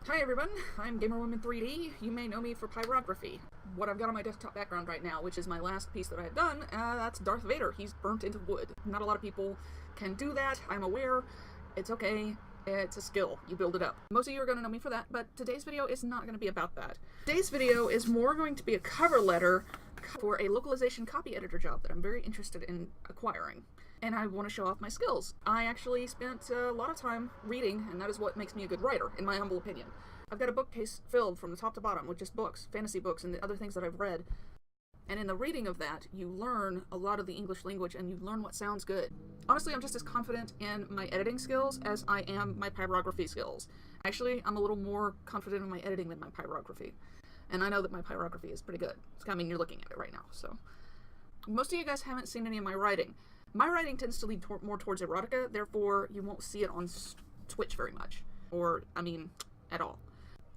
Hi everyone, I'm GW3D. You may know me for pyrography. What I've got on my desktop background right now, which is my last piece that I've done, that's Darth Vader. He's burnt into wood. Not a lot of people can do that, I'm aware. It's okay. It's a skill. You build it up. Most of you are going to know me for that, but today's video is not going to be about that. Today's video is more going to be a cover letter for a localization copy editor job that I'm very interested in acquiring. And I want to show off my skills. I actually spent a lot of time reading, and that is what makes me a good writer, in my humble opinion. I've got a bookcase filled from the top to bottom with just books, fantasy books, and the other things that I've read. And in the reading of that, you learn a lot of the English language, and you learn what sounds good. Honestly, I'm just as confident in my editing skills as I am my pyrography skills. Actually, I'm a little more confident in my editing than my pyrography. And I know that my pyrography is pretty good. I mean, you're looking at it right now, so. Most of you guys haven't seen any of my writing. My writing tends to lead more towards erotica, therefore you won't see it on Twitch very much. Or, I mean, at all.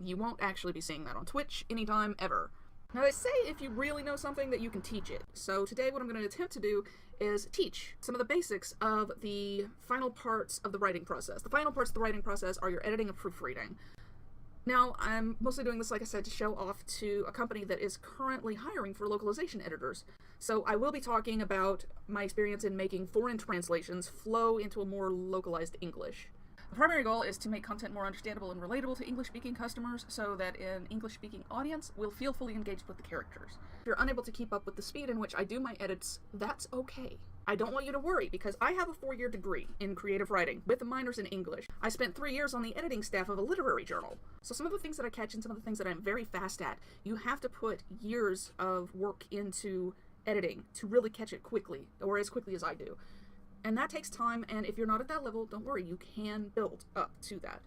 You won't actually be seeing that on Twitch anytime, ever. Now they say if you really know something that you can teach it. So today what I'm going to attempt to do is teach some of the basics of the final parts of the writing process. The final parts of the writing process are your editing and proofreading. Now, I'm mostly doing this, like I said, to show off to a company that is currently hiring for localization editors. So I will be talking about my experience in making foreign translations flow into a more localized English. The primary goal is to make content more understandable and relatable to English-speaking customers so that an English-speaking audience will feel fully engaged with the characters. If you're unable to keep up with the speed in which I do my edits, that's okay. I don't want you to worry, because I have a 4-year degree in creative writing with minors in English. I spent 3 years on the editing staff of a literary journal. So some of the things that I catch and some of the things that I'm very fast at, you have to put years of work into editing to really catch it quickly, or as quickly as I do. And that takes time, and if you're not at that level, don't worry, you can build up to that.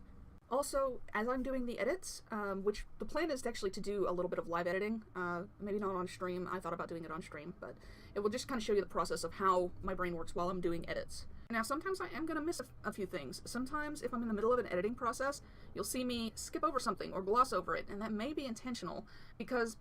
Also, as I'm doing the edits, which the plan is actually to do a little bit of live editing, maybe not on stream, I thought about doing it on stream, but it will just kind of show you the process of how my brain works while I'm doing edits. Now, sometimes I am going to miss a few things. Sometimes, if I'm in the middle of an editing process, you'll see me skip over something or gloss over it, and that may be intentional, because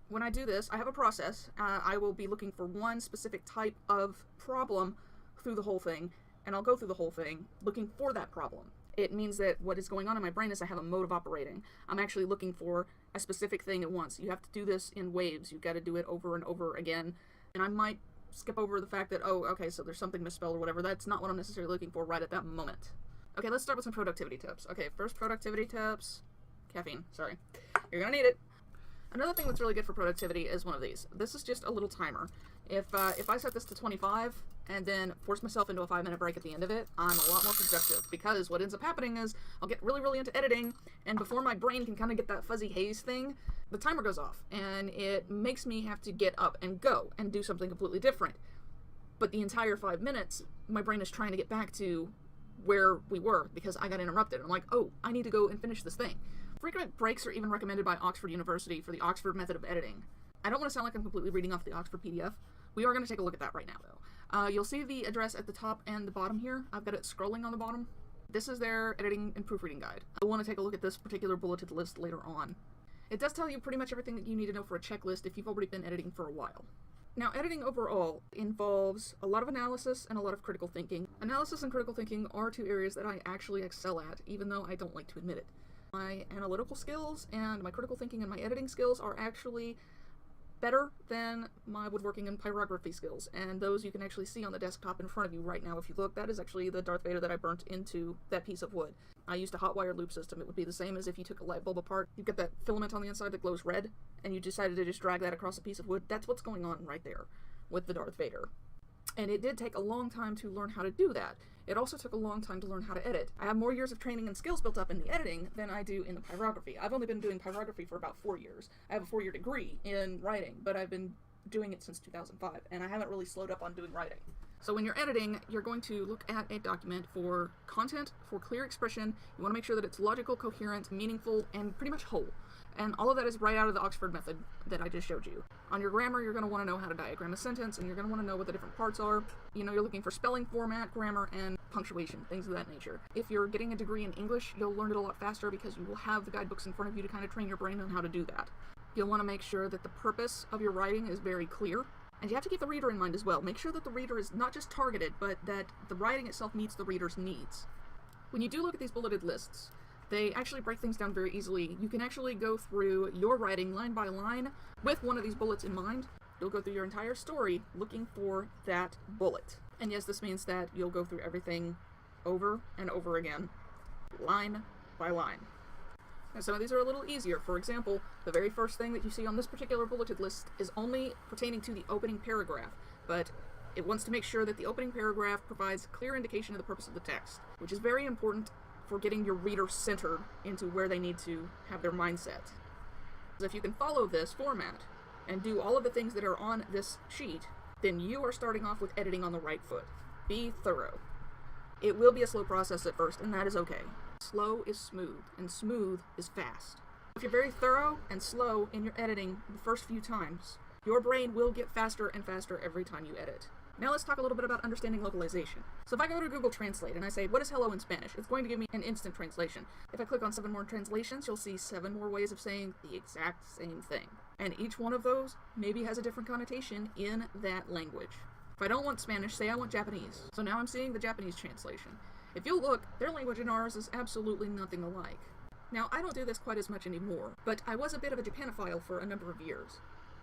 when I do this, I have a process. I will be looking for one specific type of problem through the whole thing, and I'll go through the whole thing looking for that problem. It means that what is going on in my brain is I have a mode of operating. I'm actually looking for a specific thing at once. You have to do this in waves. You've got to do it over and over again. And I might skip over the fact that, oh, okay, so there's something misspelled or whatever. That's not what I'm necessarily looking for right at that moment. Okay, let's start with some productivity tips. Okay, first productivity tips. Caffeine, sorry. You're gonna need it. Another thing that's really good for productivity is one of these. This is just a little timer. If I set this to 25 and then force myself into a 5-minute break at the end of it, I'm a lot more productive, because what ends up happening is I'll get really into editing, and before my brain can kind of get that fuzzy haze thing, the timer goes off, and it makes me have to get up and go and do something completely different. But the entire 5 minutes, my brain is trying to get back to where we were because I got interrupted. I'm like, oh, I need to go and finish this thing. Frequent breaks are even recommended by Oxford University for the Oxford method of editing. I don't want to sound like I'm completely reading off the Oxford PDF. We are going to take a look at that right now, though. You'll see the address at the top and the bottom here. I've got it scrolling on the bottom. This is their editing and proofreading guide. I want to take a look at this particular bulleted list later on. It does tell you pretty much everything that you need to know for a checklist if you've already been editing for a while. Now, editing overall involves a lot of analysis and a lot of critical thinking. Analysis and critical thinking are two areas that I actually excel at, even though I don't like to admit it. My analytical skills and my critical thinking and my editing skills are actually better than my woodworking and pyrography skills, and those you can actually see on the desktop in front of you right now. If you look, that is actually the Darth Vader that I burnt into that piece of wood. I used a hot wire loop system. It would be the same as if you took a light bulb apart. You've got that filament on the inside that glows red, and you decided to just drag that across a piece of wood. That's what's going on right there with the Darth Vader. And it did take a long time to learn how to do that. It also took a long time to learn how to edit. I have more years of training and skills built up in the editing than I do in the pyrography. I've only been doing pyrography for about 4 years. I have a 4-year degree in writing, but I've been doing it since 2005, and I haven't really slowed up on doing writing. So when you're editing, you're going to look at a document for content, for clear expression. You want to make sure that it's logical, coherent, meaningful, and pretty much whole. And all of that is right out of the Oxford method that I just showed you. On your grammar, you're going to want to know how to diagram a sentence, and you're going to want to know what the different parts are. You know, you're looking for spelling, format, grammar, and punctuation, things of that nature. If you're getting a degree in English, you'll learn it a lot faster because you will have the guidebooks in front of you to kind of train your brain on how to do that. You'll want to make sure that the purpose of your writing is very clear. And you have to keep the reader in mind as well. Make sure that the reader is not just targeted, but that the writing itself meets the reader's needs. When you do look at these bulleted lists, they actually break things down very easily. You can actually go through your writing line by line with one of these bullets in mind. You'll go through your entire story looking for that bullet. And yes, this means that you'll go through everything over and over again, line by line. And some of these are a little easier. For example, the very first thing that you see on this particular bulleted list is only pertaining to the opening paragraph, but it wants to make sure that the opening paragraph provides clear indication of the purpose of the text, which is very important for getting your reader centered into where they need to have their mindset. If you can follow this format and do all of the things that are on this sheet, then you are starting off with editing on the right foot. Be thorough. It will be a slow process at first, and that is okay. Slow is smooth, and smooth is fast. If you're very thorough and slow in your editing the first few times, your brain will get faster and faster every time you edit. Now let's talk a little bit about understanding localization. So if I go to Google Translate and I say, what is hello in Spanish? It's going to give me an instant translation. If I click on 7 more translations, you'll see 7 more ways of saying the exact same thing. And each one of those maybe has a different connotation in that language. If I don't want Spanish, say I want Japanese. So now I'm seeing the Japanese translation. If you look, their language and ours is absolutely nothing alike. Now, I don't do this quite as much anymore, but I was a bit of a Japanophile for a number of years.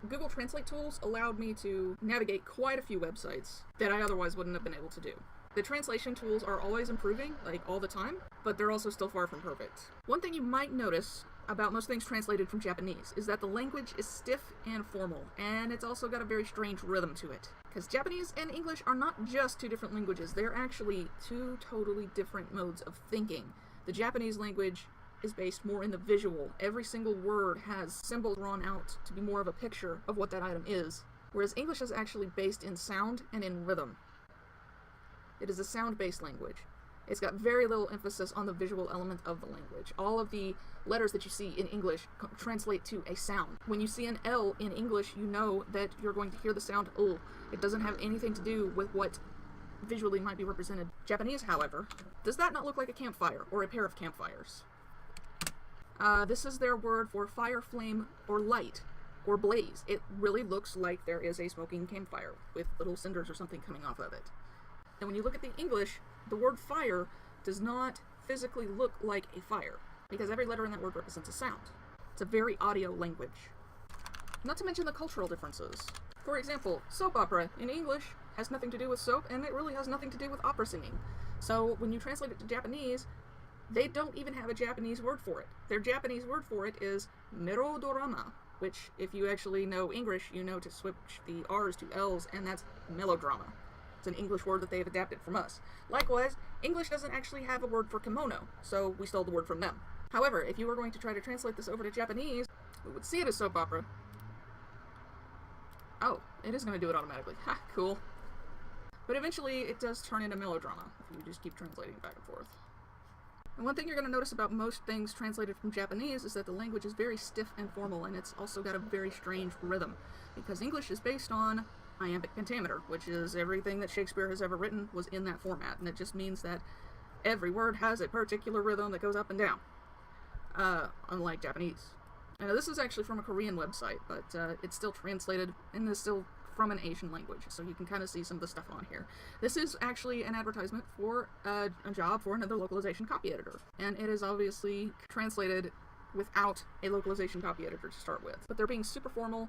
Google Translate tools allowed me to navigate quite a few websites that I otherwise wouldn't have been able to do. The translation tools are always improving, like all the time, but they're also still far from perfect. One thing you might notice about most things translated from Japanese is that the language is stiff and formal, and it's also got a very strange rhythm to it. Because Japanese and English are not just 2 different languages, they're actually 2 totally different modes of thinking. The Japanese language is based more in the visual. Every single word has symbols drawn out to be more of a picture of what that item is, whereas English is actually based in sound and in rhythm. It is a sound-based language. It's got very little emphasis on the visual element of the language. All of the letters that you see in English translate to a sound. When you see an L in English, you know that you're going to hear the sound L. It doesn't have anything to do with what visually might be represented. Japanese, however, does that not look like a campfire or a pair of campfires? This is their word for fire, flame, or light, or blaze. It really looks like there is a smoking campfire with little cinders or something coming off of it. And when you look at the English, the word fire does not physically look like a fire, because every letter in that word represents a sound. It's a very audio language. Not to mention the cultural differences. For example, soap opera in English has nothing to do with soap, and it really has nothing to do with opera singing. So when you translate it to Japanese, they don't even have a Japanese word for it. Their Japanese word for it is melodrama, which, if you actually know English, you know to switch the R's to L's, and that's melodrama. It's an English word that they've adapted from us. Likewise, English doesn't actually have a word for kimono, so we stole the word from them. However, if you were going to try to translate this over to Japanese, we would see it as soap opera. Oh, it is going to do it automatically. Ha, cool. But eventually, it does turn into melodrama, if you just keep translating back and forth. And one thing you're going to notice about most things translated from Japanese is that the language is very stiff and formal, and it's also got a very strange rhythm, because English is based on iambic pentameter, which is everything that Shakespeare has ever written was in that format, and it just means that every word has a particular rhythm that goes up and down, unlike Japanese. And this is actually from a Korean website, but it's still translated, and is still from an Asian language, so you can kind of see some of the stuff on here. This is actually an advertisement for a job for another localization copy editor, and it is obviously translated without a localization copy editor to start with, but they're being super formal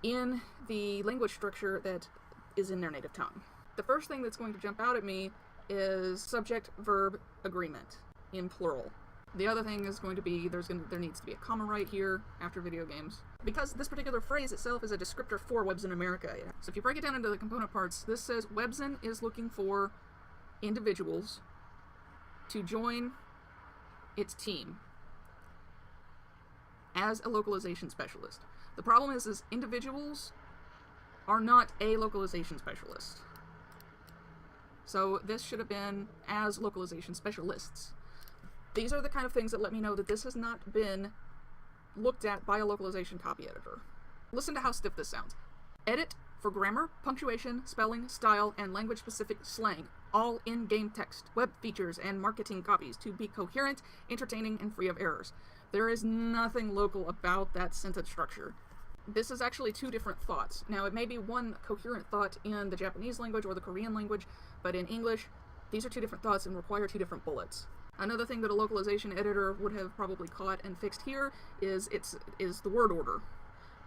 in the language structure that is in their native tongue. The first thing that's going to jump out at me is subject-verb agreement in plural. The other thing is going to be there needs to be a comma right here after video games, because this particular phrase itself is a descriptor for Webzen America. So if you break it down into the component parts, this says Webzen is looking for individuals to join its team as a localization specialist. The problem is individuals are not a localization specialist. So this should have been as localization specialists. These are the kind of things that let me know that this has not been looked at by a localization copy editor. Listen to how stiff this sounds. Edit for grammar, punctuation, spelling, style, and language-specific slang, all in-game text, web features, and marketing copies to be coherent, entertaining, and free of errors. There is nothing local about that sentence structure. This is actually 2 different thoughts. Now, it may be one coherent thought in the Japanese language or the Korean language, but in English, these are 2 different thoughts and require 2 different bullets. Another thing that a localization editor would have probably caught and fixed here is the word order.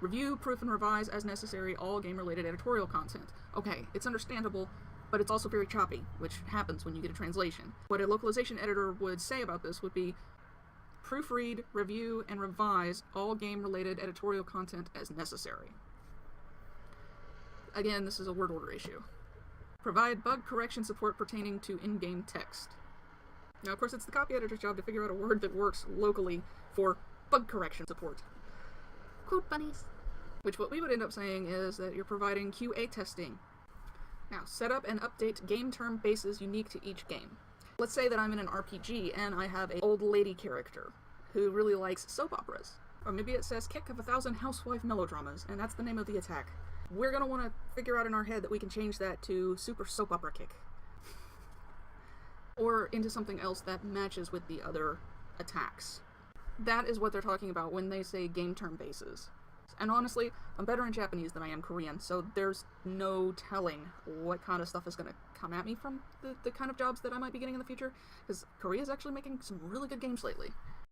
Review, proof, and revise as necessary all game-related editorial content. Okay, it's understandable, but it's also very choppy, which happens when you get a translation. What a localization editor would say about this would be proofread, review, and revise all game-related editorial content as necessary. Again, this is a word order issue. Provide bug correction support pertaining to in-game text. Now, of course, it's the copy editor's job to figure out a word that works locally for bug correction support. Quote bunnies. Which what we would end up saying is that you're providing QA testing. Now, set up and update game term bases unique to each game. Let's say that I'm in an RPG and I have an old lady character who really likes soap operas. Or maybe it says kick of 1,000 housewife melodramas, and that's the name of the attack. We're going to want to figure out in our head that we can change that to super soap opera kick. Or into something else that matches with the other attacks. That is what they're talking about when they say game term bases. And honestly, I'm better in Japanese than I am Korean, so there's no telling what kind of stuff is going to come at me from the kind of jobs that I might be getting in the future, because Korea's actually making some really good games lately.